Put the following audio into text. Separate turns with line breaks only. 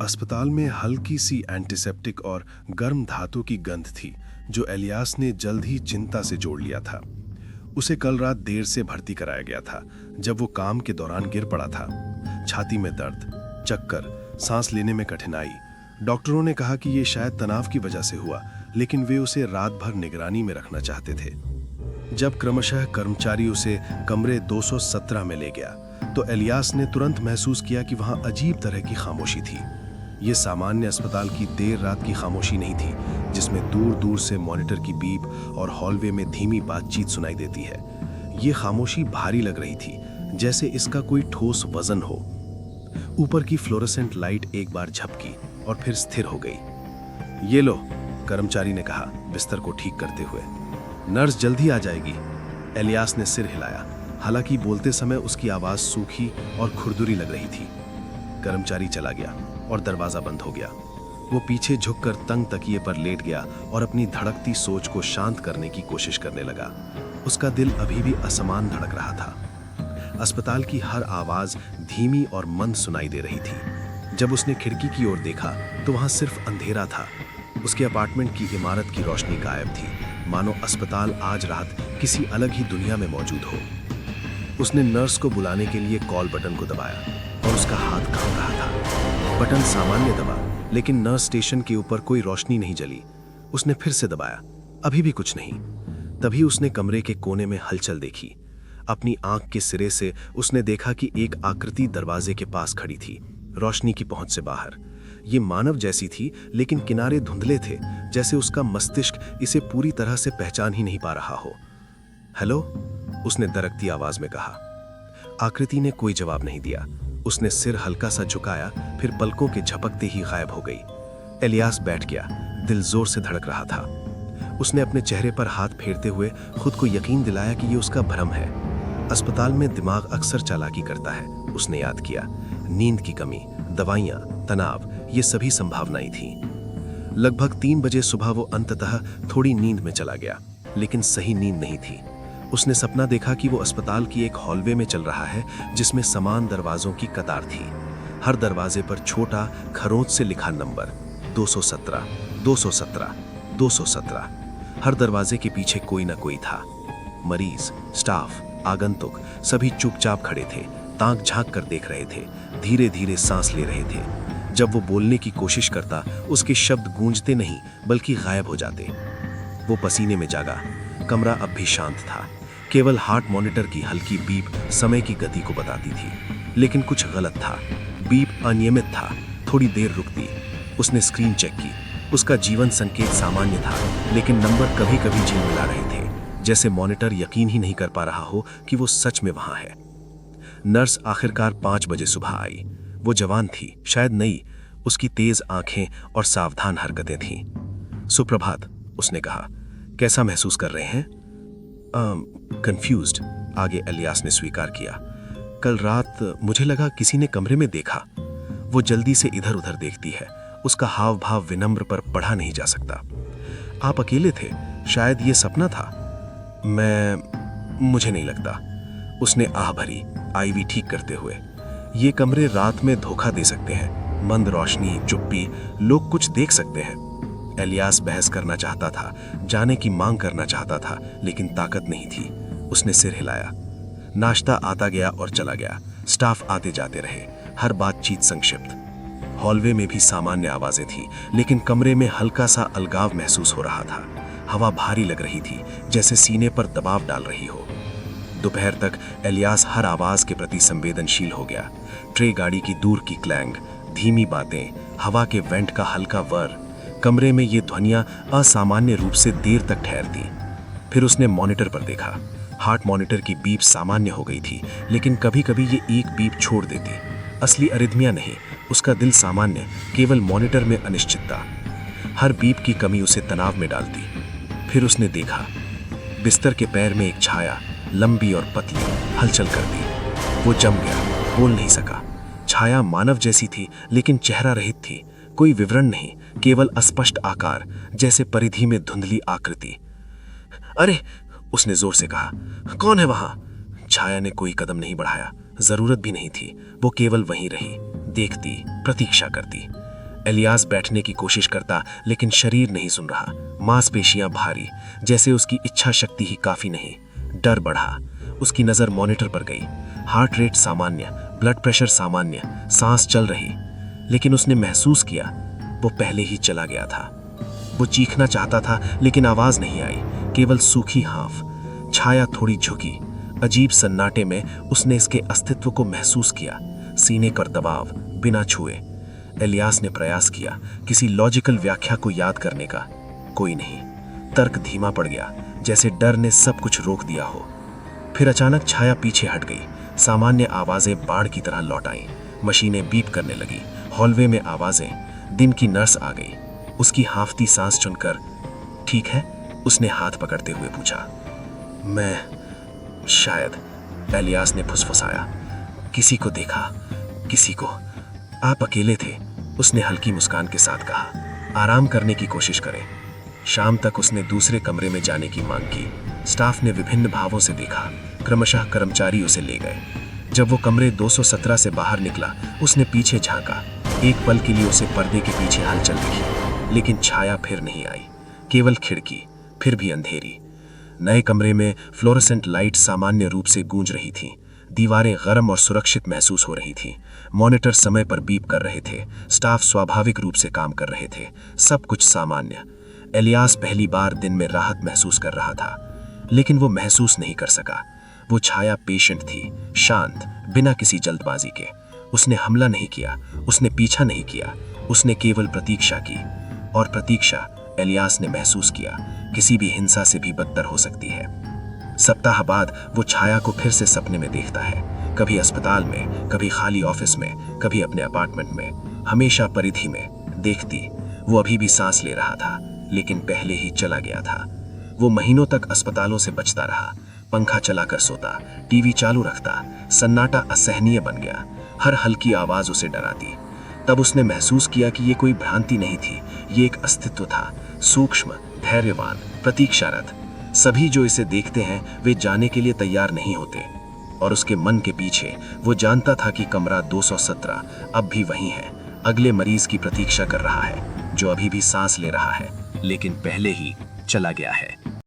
अस्पताल में हल्की सी एंटीसेप्टिक और गर्म धातु की गंध थी जो एलियास ने जल्द ही चिंता से जोड़ लिया था। उसे कल रात देर से भर्ती कराया गया था जब वो काम के दौरान गिर पड़ा था। छाती में दर्द, चक्कर, सांस लेने में कठिनाई। डॉक्टरों ने कहा कि ये शायद तनाव की वजह से हुआ, लेकिन वे उसे रात भर निगरानी में रखना चाहते थे। जब क्रमशः कर्मचारी उसे कमरे 217 में ले गया तो एलियास ने तुरंत महसूस किया कि वहां अजीब तरह की खामोशी थी। ये सामान्य अस्पताल की देर रात की खामोशी नहीं थी जिसमें दूर दूर से मॉनिटर की बीप और हॉलवे में धीमी बातचीत सुनाई देती है। ये खामोशी भारी लग रही थी, जैसे इसका कोई ठोस वजन हो। ऊपर की फ्लोरोसेंट लाइट एक बार झपकी और फिर स्थिर हो गई। ये लो, कर्मचारी ने कहा बिस्तर को ठीक करते हुए। नर्स जल्दी आ जाएगी। एलियास ने सिर हिलाया, हालांकि बोलते समय उसकी आवाज सूखी और खुरदुरी लग रही थी। कर्मचारी चला गया और दरवाजा बंद हो गया। वो पीछे झुककर तंग तकिए पर लेट गया और अपनी धड़कती सोच को शांत करने की कोशिश करने लगा। उसका दिल अभी भी असमान धड़क रहा था। अस्पताल की हर आवाज धीमी और मंद सुनाई दे रही थी। जब उसने खिड़की की ओर देखा तो वहां सिर्फ अंधेरा था। उसके अपार्टमेंट की इमारत की रोशनी गायब थी, मानो अस्पताल आज रात किसी अलग ही दुनिया में मौजूद हो। उसने नर्स को बुलाने के लिए कॉल बटन को दबाया और उसका हाथ कांप रहा था। बटन सामान्य दबा, लेकिन नर्स स्टेशन के ऊपर कोई रोशनी नहीं जली। उसने फिर से दबाया, अभी भी कुछ नहीं। तभी उसने कमरे के कोने में हलचल देखी। अपनी आंख के सिरे से उसने देखा कि एक आकृति दरवाजे के पास खड़ी थी, रोशनी की पहुंच से बाहर। ये मानव जैसी थी, लेकिन किनारे धुंधले थे, जैसे उसका मस्तिष्क इसे पूरी तरह से पहचान ही नहीं पा रहा हो। हेलो, उसने दरकती आवाज में कहा। आकृति ने कोई जवाब नहीं दिया। उसने सिर हल्का सा झुकाया, फिर पलकों के झपकते ही गायब हो गई। एलियास बैठ गया, दिल जोर से धड़क रहा था। उसने अपने चेहरे पर हाथ फेरते हुए खुद को यकीन दिलाया कि ये उसका भ्रम है। अस्पताल में दिमाग अक्सर चालाकी करता है, उसने याद किया। नींद की कमी, दवाइयां, तनाव, ये सभी संभावनाएं थीं। लगभग 3 बजे सुबह वो अंततः थोड़ी नींद में चला गया, लेकिन सही नींद नहीं थी। उसने सपना देखा कि वो अस्पताल की एक हॉलवे में चल रहा है जिसमें समान दरवाजों की कतार थी। हर दरवाजे पर छोटा खरोंच से लिखा नंबर 217, 217, 217। हर दरवाजे के पीछे कोई ना कोई था। मरीज, स्टाफ, आगंतुक सभी चुपचाप खड़े थे, ताक झांक कर देख रहे थे, धीरे धीरे सांस ले रहे थे। जब वो बोलने की कोशिश करता, उसके शब्द गूंजते नहीं बल्कि गायब हो जाते। वो पसीने में जागा। कमरा अब भी शांत था। केवल हार्ट मॉनिटर की हल्की बीप समय की गति को बताती थी, लेकिन कुछ गलत था। बीप अनियमित था, थोड़ी देर रुकती। उसने स्क्रीन चेक की। उसका जीवन संकेत सामान्य था, लेकिन नंबर कभी कभी झिलमिला रहे थे, जैसे मॉनिटर यकीन ही नहीं कर पा रहा हो कि वो सच में वहां है। नर्स आखिरकार 5 बजे सुबह आई। वो जवान थी, शायद नई। उसकी तेज आंखें और सावधान हरकतें थीं। सुप्रभात, उसने कहा। कैसा महसूस कर रहे हैं? कंफ्यूज्ड, आगे एलियास ने स्वीकार किया। कल रात मुझे लगा किसी ने कमरे में देखा। वो जल्दी से इधर उधर देखती है। उसका हाव भाव विनम्र पर पढ़ा नहीं जा सकता। आप अकेले थे? शायद ये सपना था। मुझे नहीं लगता। उसने आह भरी, आईवी ठीक करते हुए। ये कमरे रात में धोखा दे सकते हैं। मंद रोशनी, चुप्पी, लोग कुछ देख सकते हैं। एलियास बहस करना चाहता था, जाने की मांग करना चाहता था, लेकिन ताकत नहीं थी। उसने सिर हिलाया। नाश्ता आता गया और चला गया। स्टाफ आते जाते रहे, हर बातचीत संक्षिप्त। हॉलवे में भी सामान्य आवाजें थी, लेकिन कमरे में हल्का सा अलगाव महसूस हो रहा था। हवा भारी लग रही थी, जैसे सीने पर दबाव डाल रही हो। दोपहर तक एलियास हर आवाज के प्रति संवेदनशील हो गया। ट्रे गाड़ी की दूर की क्लैंग, धीमी बातें, हवा के वेंट का हल्का वर। कमरे में ये ध्वनियां असामान्य रूप से देर तक ठहरती। फिर उसने मॉनिटर पर देखा। हार्ट मॉनिटर की बीप सामान्य हो गई थी, लेकिन कभी कभी ये एक बीप छोड़ देती। असली अरिथमिया नहीं, उसका दिल सामान्य, केवल मॉनिटर में अनिश्चितता। हर बीप की कमी उसे तनाव में डालती। फिर उसने देखा, बिस्तर के पैर में एक छाया, लंबी और पतली, हलचल कर दी। वो जम गया, बोल नहीं सका। छाया मानव जैसी थी, लेकिन चेहरा रहित थी। कोई विवरण नहीं, केवल अस्पष्ट आकार, जैसे परिधि में धुंधली आकृति। अरे, उसने जोर से कहा, कौन है वहां? छाया ने कोई कदम नहीं बढ़ाया। जरूरत भी नहीं थी। वो केवल वहीं रही, देखती, प्रतीक्षा करती।
एलियास बैठने की कोशिश करता, लेकिन शरीर नहीं सुन रहा। मांसपेशियां भारी, जैसे उसकी इच्छा शक्ति ही काफी नहीं। डर बढ़ा। उसकी नजर मॉनिटर पर गई। हार्ट रेट सामान्य, ब्लड प्रेशर सामान्य, सांस चल रही। लेकिन उसने महसूस किया वो पहले ही चला गया था। वो चीखना चाहता था, लेकिन आवाज नहीं आई, केवल सूखी हाफ। छाया थोड़ी झुकी। अजीब सन्नाटे में उसने इसके अस्तित्व को महसूस किया। सीने पर दबाव, बिना छुए। एलियास ने प्रयास किया किसी लॉजिकल व्याख्या को याद करने का। कोई नहीं। तर्क धीमा पड़ गया, जैसे डर ने सब कुछ रोक दिया हो। फिर अचानक छाया पीछे हट गई। सामान्य आवाजें बाढ़ की तरह लौट आईं। मशीनें बीप करने लगी। हॉलवे में आवाजें। दिन की नर्स आ गई। उसकी हांफती सांस सुनकर, ठीक है? उसने हाथ पकड़ते हुए पूछा। मैं शायद, एलियास ने फुसफुसाया। किसी को देखा? किसी को? आप अकेले थे, उसने हल्की मुस्कान के साथ कहा। आराम करने की कोशिश करें। शाम तक उसने दूसरे कमरे में जाने की मांग की। स्टाफ ने विभिन्न भावों से देखा। क्रमशः कर्मचारी उसे ले गए। जब वो कमरे 217 से बाहर निकला, उसने पीछे झांका। एक पल के लिए उसे पर्दे के पीछे हलचल दिखी, लेकिन छाया फिर नहीं आई। केवल खिड़की, फिर भी अंधेरी। नए कमरे में फ्लोरेसेंट लाइट सामान्य रूप से गूंज रही थीं। दीवारें गर्म और सुरक्षित महसूस हो रही थीं। मॉनिटर समय पर बीप कर रहे थे। स्टाफ स्वाभाविक रूप से काम कर रहे थे। सब कुछ सामान्य। एलियास पहली बार दिन में राहत महसूस कर रहा था, लेकिन वो महसूस नहीं कर सका। वो छाया पेशेंट थी, शांत, बिना किसी जल्दबाजी के। उसने हमला नहीं किया, उसने पीछा नहीं किया, उसने केवल प्रतीक्षा की। और प्रतीक्षा, एलियास ने महसूस किया, किसी भी हिंसा से भी बदतर हो सकती है। सप्ताह बाद वो छाया को फिर से सपने में देखता है। कभी अस्पताल में, कभी खाली ऑफिस में, कभी अपने अपार्टमेंट में, हमेशा परिधि में। देखती, वो अभी भी सांस ले रहा था, लेकिन पहले ही चला गया था। वो महीनों तक अस्पतालों से बचता रहा। पंखा चलाकर सोता, टीवी चालू रखता। सन्नाटा असहनीय बन गया। हर हल्की आवाज उसे डराती। तब उसने महसूस किया कि ये कोई भ्रांति नहीं थी, ये एक अस्तित्व था, सूक्ष्म, धैर्यवान, प्रतीक्षारत। सभी जो इसे देखते हैं वे जाने के लिए तैयार नहीं होते। और उसके मन के पीछे वो जानता था कि कमरा 217 अब भी वही है, अगले मरीज की प्रतीक्षा कर रहा है, जो अभी भी सांस ले रहा है, लेकिन पहले ही चला गया है।